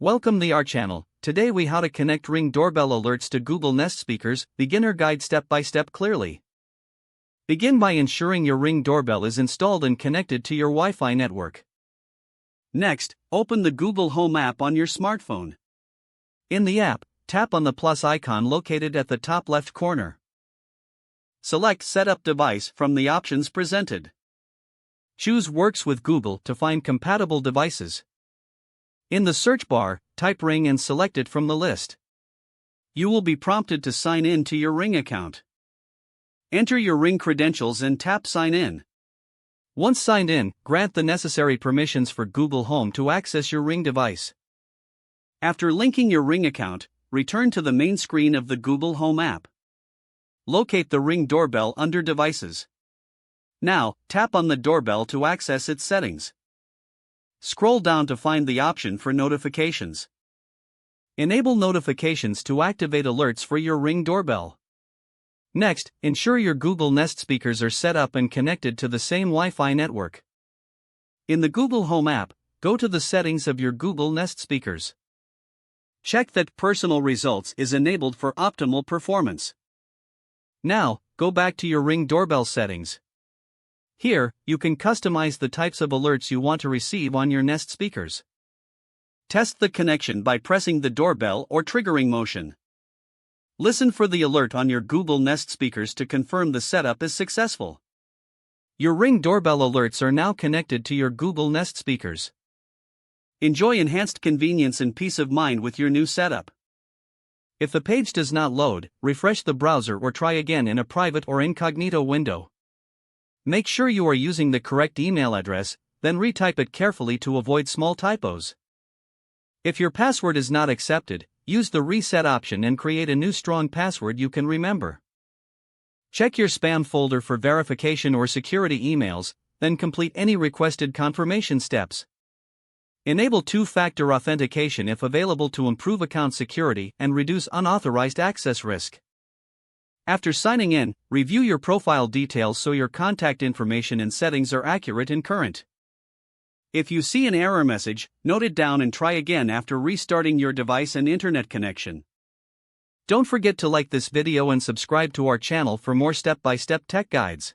Welcome to our channel. Today we how to connect Ring doorbell alerts to Google Nest speakers, beginner guide step by step clearly. Begin by ensuring your Ring doorbell is installed and connected to your Wi-Fi network. Next, open the Google Home app on your smartphone. In the app, tap on the plus icon located at the top left corner. Select Setup Device from the options presented. Choose Works with Google to find compatible devices. In the search bar, type Ring and select it from the list. You will be prompted to sign in to your Ring account. Enter your Ring credentials and tap Sign In. Once signed in, grant the necessary permissions for Google Home to access your Ring device. After linking your Ring account, return to the main screen of the Google Home app. Locate the Ring doorbell under Devices. Now, tap on the doorbell to access its settings. Scroll down to find the option for notifications. Enable notifications to activate alerts for your Ring doorbell. Next, ensure your Google Nest speakers are set up and connected to the same Wi-Fi network. In the Google Home app, go to the settings of your Google Nest speakers. Check that Personal Results is enabled for optimal performance. Now, go back to your Ring doorbell settings. Here, you can customize the types of alerts you want to receive on your Nest speakers. Test the connection by pressing the doorbell or triggering motion. Listen for the alert on your Google Nest speakers to confirm the setup is successful. Your Ring doorbell alerts are now connected to your Google Nest speakers. Enjoy enhanced convenience and peace of mind with your new setup. If the page does not load, refresh the browser or try again in a private or incognito window. Make sure you are using the correct email address, then retype it carefully to avoid small typos. If your password is not accepted, use the reset option and create a new strong password you can remember. Check your spam folder for verification or security emails, then complete any requested confirmation steps. Enable two-factor authentication if available to improve account security and reduce unauthorized access risk. After signing in, review your profile details so your contact information and settings are accurate and current. If you see an error message, note it down and try again after restarting your device and internet connection. Don't forget to like this video and subscribe to our channel for more step-by-step tech guides.